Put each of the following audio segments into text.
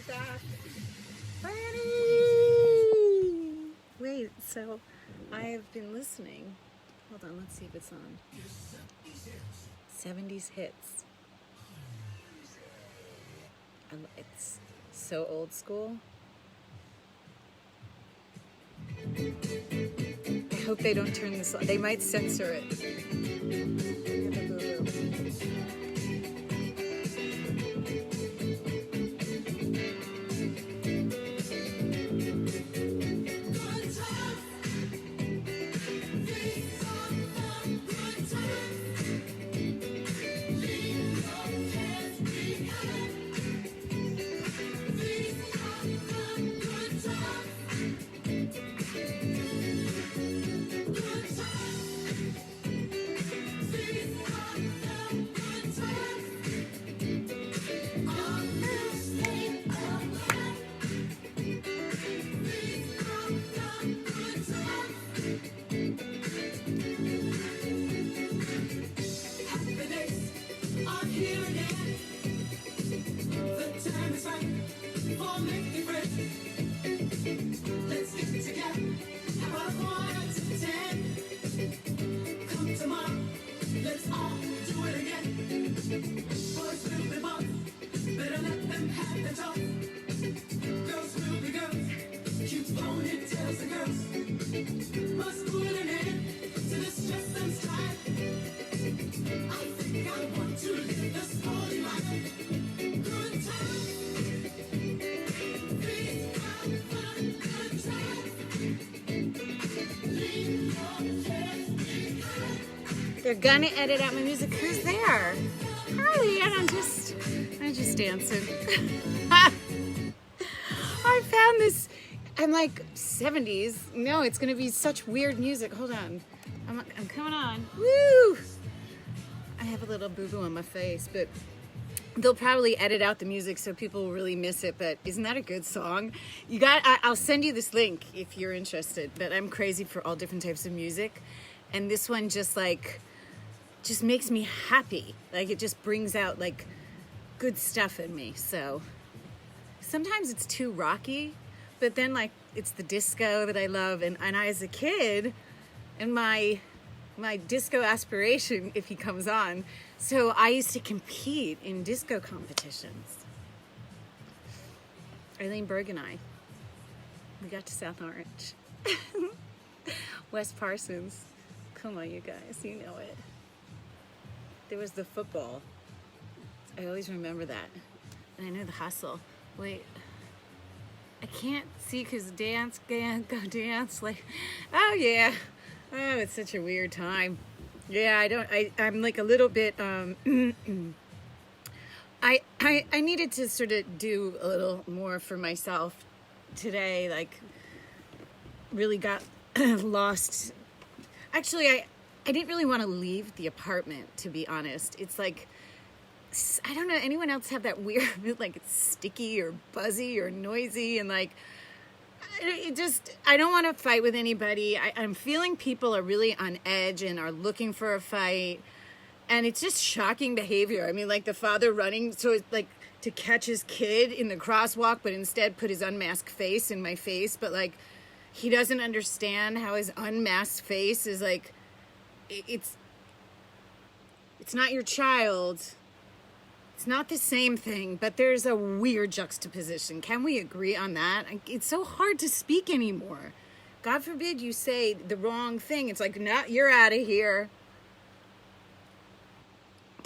back. Franny! Wait, so I have been listening. Hold on, let's see if it's on. 70s hits. It's so old school. I hope they don't turn this on. They might censor it. They're gonna edit out my music. Who's there? Harley, I'm just dancing. I found this. I'm like 70s. No, it's gonna be such weird music. Hold on. I'm coming on. Woo! I have a little boo-boo on my face, but they'll probably edit out the music so people will really miss it. But isn't that a good song? I'll send you this link if you're interested. But I'm crazy for all different types of music, and this one just makes me happy. Like, it just brings out like good stuff in me. So sometimes it's too rocky, but then like it's the disco that I love, and I as a kid, and my disco aspiration, if he comes on, so I used to compete in disco competitions. Eileen Berg and I, we got to South Orange. West Parsons, come on you guys, you know it. There was the football. I always remember that. And I know the hustle. Wait, I can't see because go dance. Like, oh yeah. Oh, it's such a weird time. Yeah, I'm like a little bit, I needed to sort of do a little more for myself today. Like, really got lost. Actually, I didn't really want to leave the apartment, to be honest. It's like, I don't know, anyone else have that weird, like it's sticky or buzzy or noisy, and like, I don't want to fight with anybody. I'm feeling people are really on edge and are looking for a fight, and it's just shocking behavior. I mean, like the father running so it's like to catch his kid in the crosswalk, but instead put his unmasked face in my face, but like he doesn't understand how his unmasked face is like, it's not your child. It's not the same thing, but there's a weird juxtaposition. Can we agree on that? It's so hard to speak anymore. God forbid you say the wrong thing. It's like, no, you're out of here.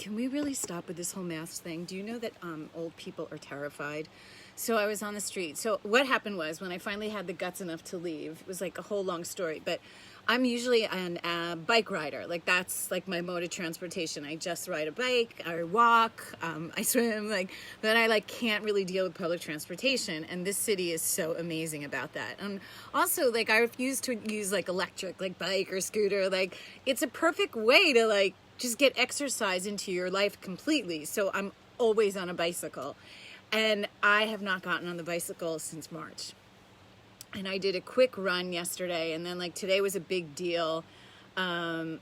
Can we really stop with this whole mask thing? Do you know that old people are terrified? So I was on the street. So what happened was, when I finally had the guts enough to leave, it was like a whole long story, but I'm usually a bike rider. Like, that's like my mode of transportation. I just ride a bike, I walk, I swim, but I can't really deal with public transportation. And this city is so amazing about that. And also, I refuse to use electric, bike or scooter. It's a perfect way to just get exercise into your life completely. So I'm always on a bicycle. And I have not gotten on the bicycle since March. And I did a quick run yesterday, and then today was a big deal. I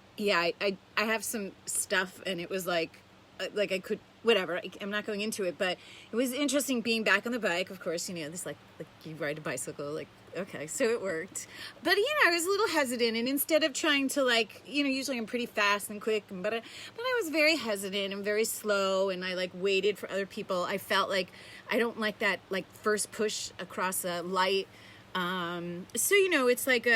have some stuff, and it was like I could, whatever. I'm not going into it, but it was interesting being back on the bike. Of course, this like you ride a bicycle, like, okay, so it worked. But, I was a little hesitant, and instead of trying to like, usually I'm pretty fast and quick, but I was very hesitant and very slow, and I like waited for other people. I felt like I don't like that like first push across a light. So, it's like,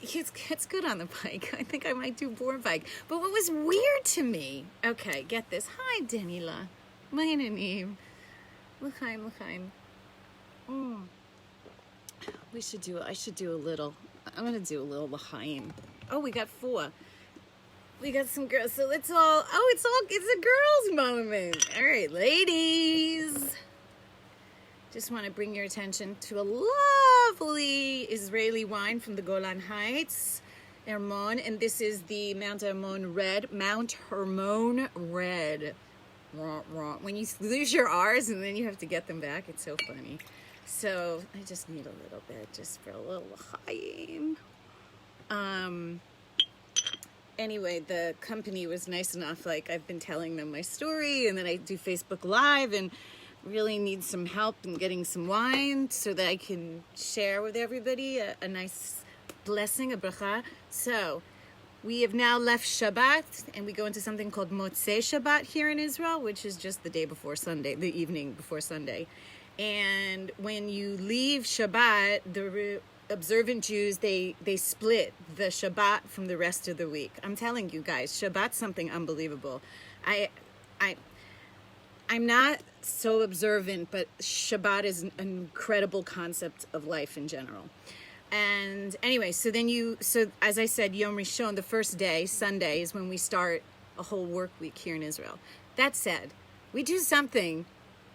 it's good on the bike. I think I might do more bike. But what was weird to me, okay, get this. Hi, Daniela. Meine name. L'chaim. I should do a little. I'm going to do a little L'chaim. Oh, we got 4. We got some girls. So it's a girls moment. All right, ladies. Just want to bring your attention to a lovely Israeli wine from the Golan Heights, Hermon, and this is the Mount Hermon Red. Mount Hermon Red. When you lose your R's and then you have to get them back, it's so funny. So I just need a little bit, just for a little Chaim. Anyway, the company was nice enough. Like, I've been telling them my story, and then I do Facebook Live, and really need some help in getting some wine so that I can share with everybody a nice blessing, a bracha. So we have now left Shabbat, and we go into something called Motzei Shabbat here in Israel, which is just the day before Sunday, the evening before Sunday. And when you leave Shabbat, the observant Jews, they split the Shabbat from the rest of the week. I'm telling you guys, Shabbat's something unbelievable. I'm not so observant, but Shabbat is an incredible concept of life in general. And anyway, so as I said, Yom Rishon, the first day, Sunday, is when we start a whole work week here in Israel. That said, we do something,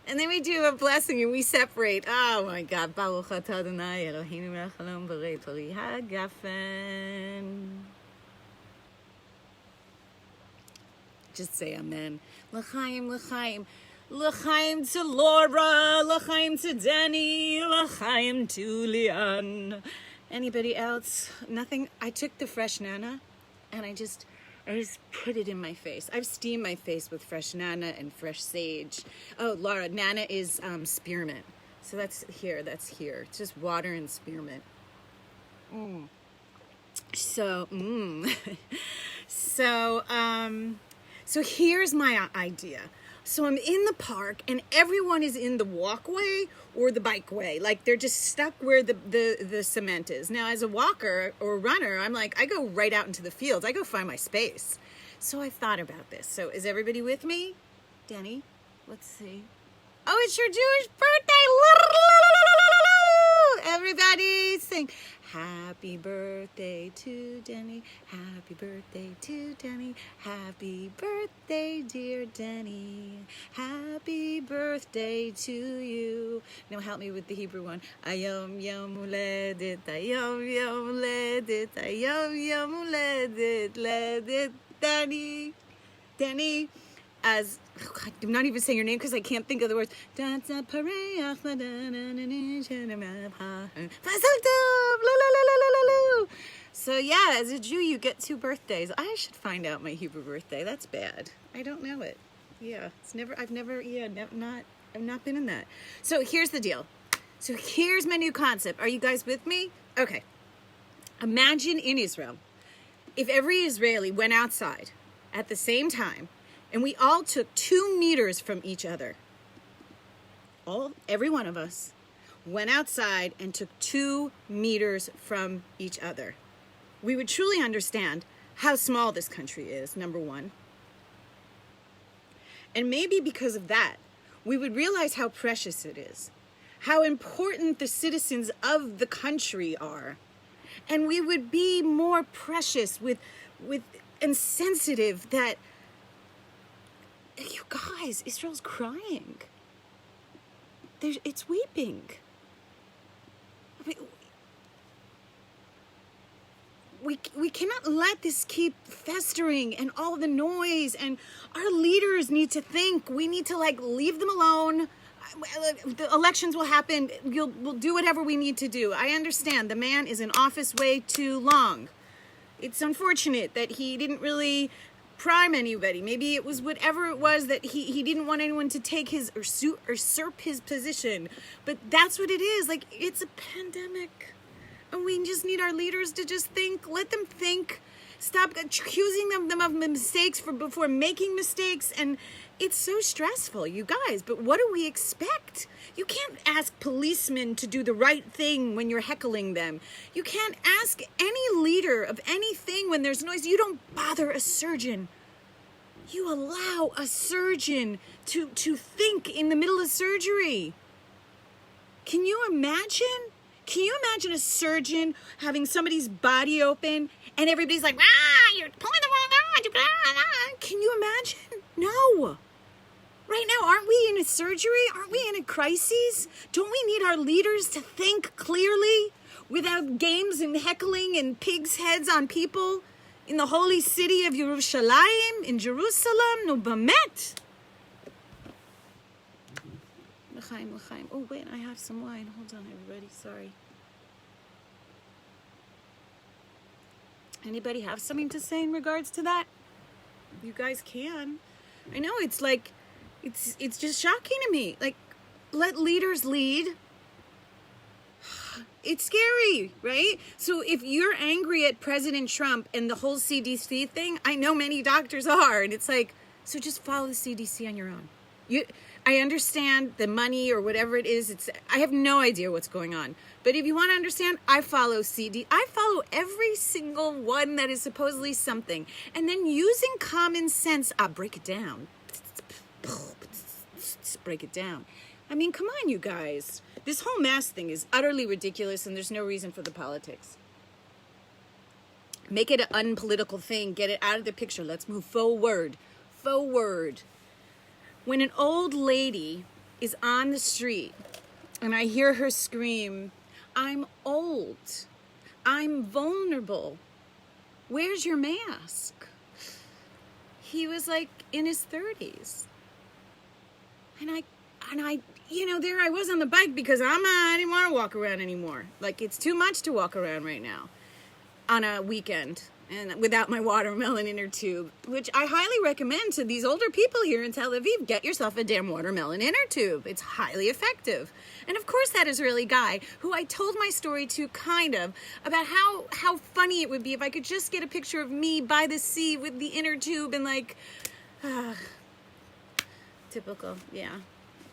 and then we do a blessing, and we separate. Oh my God. Baruch atah Adonai Eloheinu melech haolam borei pori hagafen. Just say amen. L'chaim, l'chaim. L'chaim to Laura, l'chaim to Danny, l'chaim to Leon. Anybody else? Nothing? I took the fresh nana and I just put it in my face. I've steamed my face with fresh nana and fresh sage. Oh, Laura, nana is spearmint. So that's here. It's just water and spearmint. So here's my idea. So I'm in the park, and everyone is in the walkway or the bikeway. Like, they're just stuck where the cement is. Now, as a walker or runner, I'm like, I go right out into the fields. I go find my space. So I thought about this. So is everybody with me? Danny, let's see. Oh, it's your Jewish birthday. Everybody sing. Happy birthday to Danny. Happy birthday to Danny. Happy birthday, dear Danny. Happy birthday to you. Now help me with the Hebrew one. Ayom yom uledet. Ayom yom uledet. Ayom yom uledet. Ledet Danny. Danny. As I'm not even saying your name because I can't think of the words. So yeah, as a Jew, you get 2 birthdays. I should find out my Hebrew birthday. That's bad. I don't know it. Yeah, I've not been in that. So here's the deal. So here's my new concept. Are you guys with me? Okay. Imagine in Israel, if every Israeli went outside at the same time, and we all took 2 meters from each other. Every one of us went outside and took 2 meters from each other. We would truly understand how small this country is, number one. And maybe because of that, we would realize how precious it is, how important the citizens of the country are. And we would be more precious and sensitive that, you guys, Israel's crying. It's weeping. I mean, we cannot let this keep festering and all the noise, and our leaders need to think. We need to leave them alone. The elections will happen. We'll do whatever we need to do. I understand the man is in office way too long. It's unfortunate that he didn't really prime anybody. Maybe it was whatever it was that he didn't want anyone to take his or usurp his position. But that's what it is. Like, it's a pandemic. And we just need our leaders to just think. Let them think. Stop accusing them of mistakes before making mistakes. And it's so stressful, you guys. But what do we expect? You can't ask policemen to do the right thing when you're heckling them. You can't ask any leader of anything when there's noise. You don't bother a surgeon. You allow a surgeon to think in the middle of surgery. Can you imagine? Can you imagine a surgeon having somebody's body open and everybody's like, you're pulling the wrong arm. Can you imagine? No. Right now, aren't we in a surgery? Aren't we in a crisis? Don't we need our leaders to think clearly without games and heckling and pigs' heads on people in the holy city of Yerushalayim, in Jerusalem? No, Bamet. L'chaim, l'chaim. Oh, wait, I have some wine. Hold on, everybody. Sorry. Anybody have something to say in regards to that? You guys can. I know, it's like, it's just shocking to me. Like, let leaders lead. It's scary, right? So if you're angry at President Trump and the whole CDC thing, I know many doctors are, and it's like, so just follow the CDC on your own. I understand the money or whatever it is. I have no idea what's going on. But if you want to understand, I follow I follow every single one that is supposedly something. And then using common sense, I break it down. Break it down. I mean, come on, you guys. This whole mask thing is utterly ridiculous, and there's no reason for the politics. Make it an unpolitical thing. Get it out of the picture. Let's move forward. Forward. When an old lady is on the street and I hear her scream, I'm old. I'm vulnerable. Where's your mask? He was like in his 30s. And I, there I was on the bike because I didn't want to walk around anymore. Like, it's too much to walk around right now on a weekend and without my watermelon inner tube, which I highly recommend to these older people here in Tel Aviv. Get yourself a damn watermelon inner tube. It's highly effective. And of course that Israeli guy who I told my story to kind of about how funny it would be if I could just get a picture of me by the sea with the inner tube and like, typical, yeah.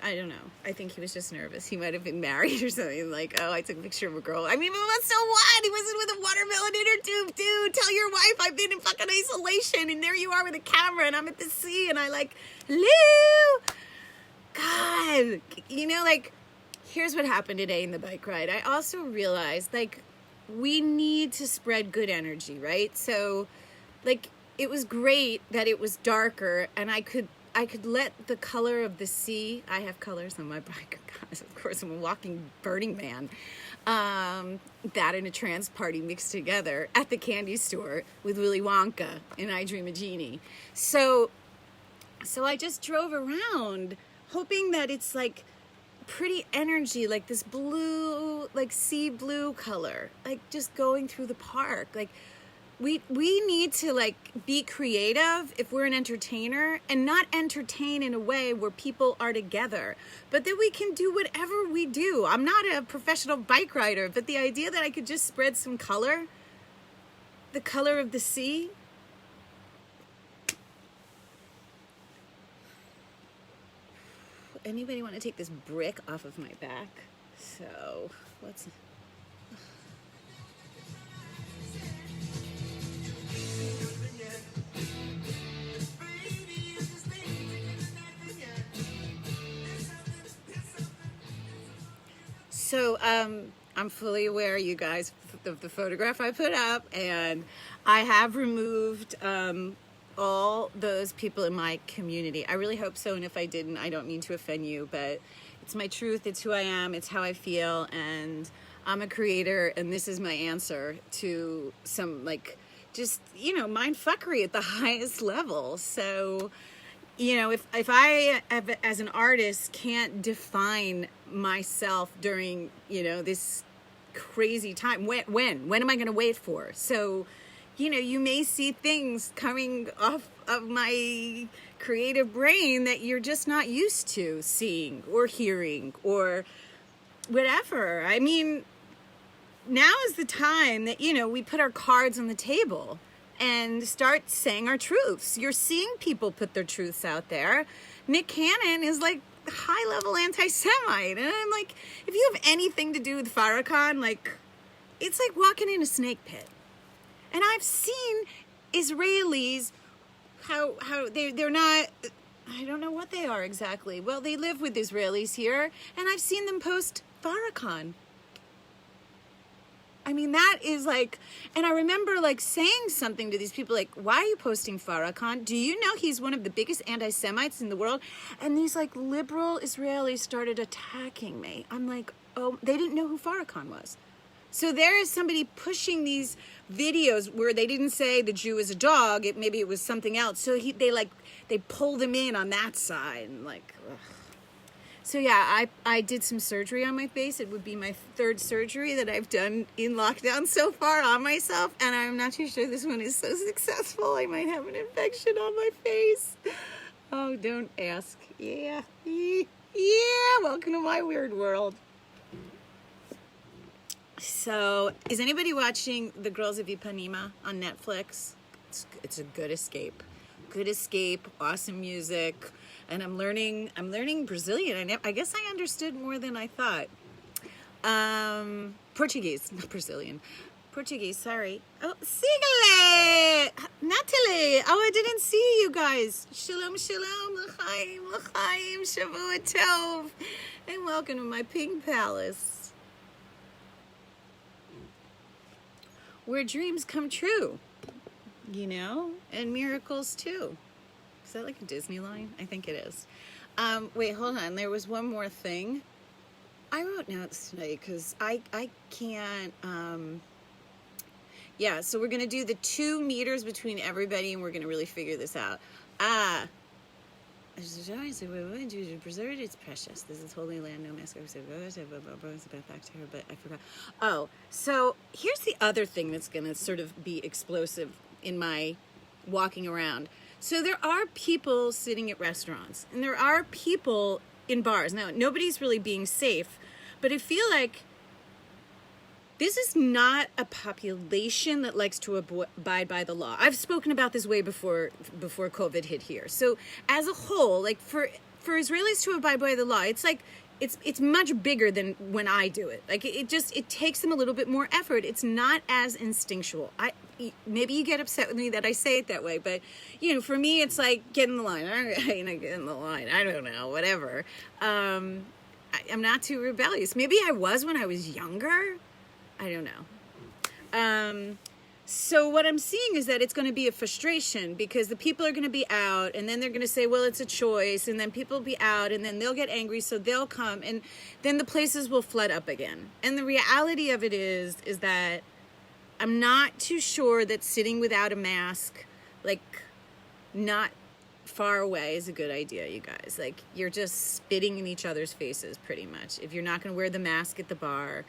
I don't know. I think he was just nervous. He might have been married or something. Like, oh, I took a picture of a girl. I mean, so what? He wasn't with a watermelon inner tube, dude. Tell your wife I've been in fucking isolation, and there you are with a camera, and I'm at the sea, and I like, hello? God. Like, here's what happened today in the bike ride. I also realized, like, we need to spread good energy, right? So, like, it was great that it was darker, and I could let the color of the sea, I have colors on my bike, guys, of course, I'm a walking Burning Man, that and a trans party mixed together at the candy store with Willy Wonka and I Dream a Genie. So I just drove around hoping that it's like pretty energy, like this blue, like sea blue color, like just going through the park, like, We need to like be creative if we're an entertainer and not entertain in a way where people are together, but that we can do whatever we do. I'm not a professional bike rider, but the idea that I could just spread some color, the color of the sea. Anybody want to take this brick off of my back? So let's... So I'm fully aware, you guys, of the photograph I put up, and I have removed all those people in my community. I really hope so, and if I didn't, I don't mean to offend you, but it's my truth, it's who I am, it's how I feel, and I'm a creator, and this is my answer to some, like, just, mind fuckery at the highest level. So... if I, as an artist, can't define myself during, this crazy time, when am I going to wait for? So, you may see things coming off of my creative brain that you're just not used to seeing or hearing or whatever. I mean, now is the time that, you know, we put our cards on the table and start saying our truths. You're seeing people put their truths out there. Nick Cannon is like high-level anti-Semite. And I'm like, if you have anything to do with Farrakhan, like, it's like walking in a snake pit. And I've seen Israelis, how they're not, I don't know what they are exactly. Well, they live with Israelis here, and I've seen them post Farrakhan. I mean, that is like, and I remember like saying something to these people like, why are you posting Farrakhan? Do you know he's one of the biggest anti-Semites in the world? And these like liberal Israelis started attacking me. I'm like, oh, they didn't know who Farrakhan was. So there is somebody pushing these videos where they didn't say the Jew is a dog. Maybe it was something else. So they pulled him in on that side and like, ugh. So yeah, I did some surgery on my face. It would be my third surgery that I've done in lockdown so far on myself. And I'm not too sure this one is so successful. I might have an infection on my face. Oh, don't ask. Yeah. Welcome to my weird world. So, is anybody watching The Girls of Ipanema on Netflix? It's a good escape. Good escape, awesome music. And I'm learning Brazilian. I guess I understood more than I thought. Portuguese, not Brazilian. Portuguese, sorry. Oh, Sigale! Natalie! Oh, I didn't see you guys. Shalom, shalom, l'chaim, l'chaim, shavua tov. And welcome to my pink palace, where dreams come true, you know, and miracles too. Is that like a Disney line? I think it is. Wait, hold on. There was one more thing. I wrote notes today because I can't. Yeah, so we're going to do the 2 meters between everybody and we're going to really figure this out. Preserved, it's precious. This is holy land, no mask. But I forgot. Oh, so here's the other thing that's going to sort of be explosive in my walking around. So there are people sitting at restaurants and there are people in bars. Now, nobody's really being safe, but I feel like this is not a population that likes to abide by the law. I've spoken about this way before COVID hit here. So as a whole, like for Israelis to abide by the law, it's like it's much bigger than when I do it. Like it takes them a little bit more effort. It's not as instinctual. Maybe you get upset with me that I say it that way, but you know, for me, it's like get in the line. Get in the line. I don't know, whatever. I'm not too rebellious. Maybe I was when I was younger. I don't know. So what I'm seeing is that it's going to be a frustration because the people are going to be out and then they're going to say, well, it's a choice. And then people will be out and then they'll get angry. So they'll come and then the places will flood up again. And the reality of it is that I'm not too sure that sitting without a mask, like not far away is a good idea, you guys. Like you're just spitting in each other's faces pretty much. If you're not going to wear the mask at the bar.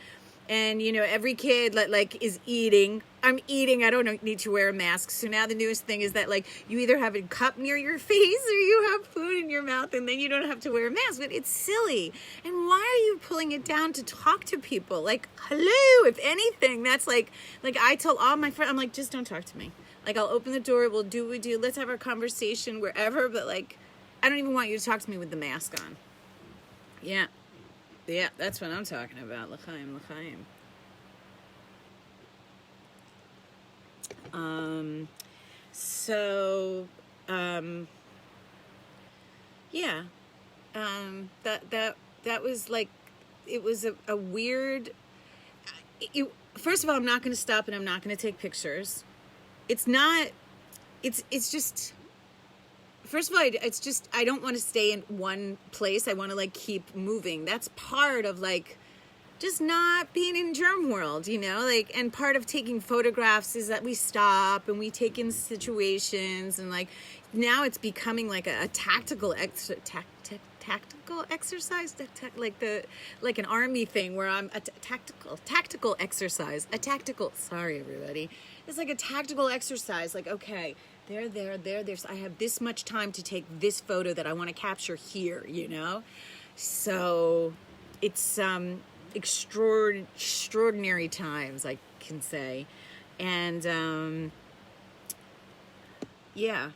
And, you know, every kid, like, is eating. I'm eating. I don't need to wear a mask. So now the newest thing is that, like, you either have a cup near your face or you have food in your mouth and then you don't have to wear a mask. But it's silly. And why are you pulling it down to talk to people? Like, hello, if anything, that's like I tell all my friends, I'm like, just don't talk to me. Like, I'll open the door. We'll do what we do. Let's have our conversation wherever. But, like, I don't even want you to talk to me with the mask on. Yeah. Yeah, that's what I'm talking about. L'chaim, l'chaim. Yeah. That was like, it was a weird, first of all, I'm not going to stop and I'm not going to take pictures. It's just, first of all, it's just, I don't want to stay in one place. I want to like keep moving. That's part of like just not being in germ world, you know, like, and part of taking photographs is that we stop and we take in situations and like, now it's becoming like a tactical tactical exercise, like an army thing where I'm a tactical exercise, sorry everybody. It's like a tactical exercise. Like, okay, there. So I have this much time to take this photo that I want to capture here, you know? So it's extraordinary times, I can say. And yeah.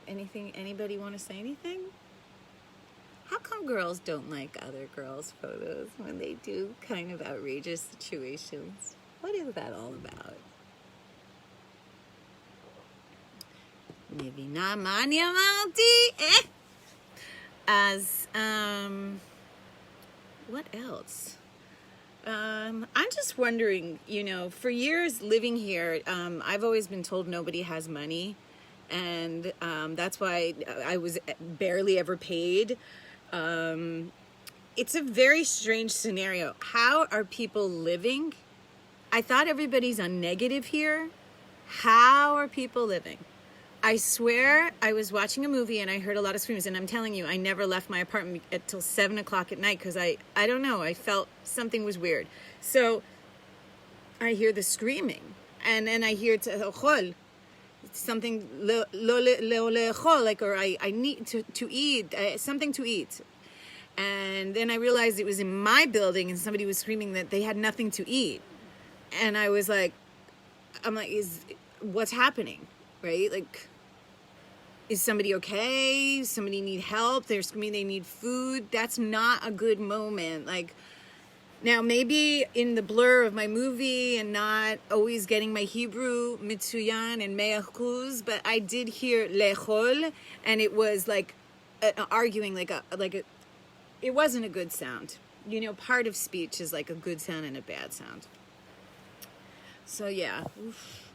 Anybody want to say anything? How come girls don't like other girls' photos when they do kind of outrageous situations? What is that all about? Maybe not mani amalti. As what else? I'm just wondering, you know, for years living here, I've always been told nobody has money, and that's why I was barely ever paid. It's a very strange scenario. How are people living? I thought everybody's on negative here. How are people living? I swear I was watching a movie and I heard a lot of screams, and I'm telling you, I never left my apartment until 7 o'clock at night because I don't know, I felt something was weird. So I hear the screaming, and then I hear something like, or I need to eat, something to eat. And then I realized it was in my building and somebody was screaming that they had nothing to eat. And I was like, what's happening? Right? Like, is somebody okay? Somebody need help? They're screaming they need food. That's not a good moment. Like, now maybe in the blur of my movie and not always getting my Hebrew mitsuyan and mea chuz, but I did hear lechol, and it was like arguing, it wasn't a good sound. You know, part of speech is like a good sound and a bad sound. So yeah. Oof.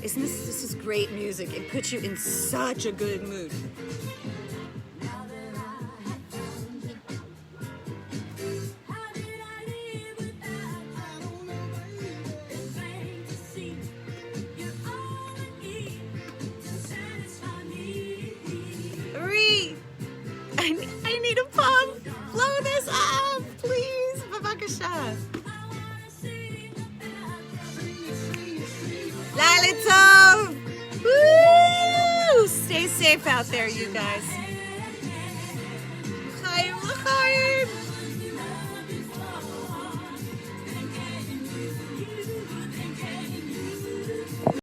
Isn't this is great music? It puts you in such a good mood. I need a pump. Blow this up, please. Bavakasha. Laila Tov. Woo! Stay safe out there, you guys. Chaim l'chaim.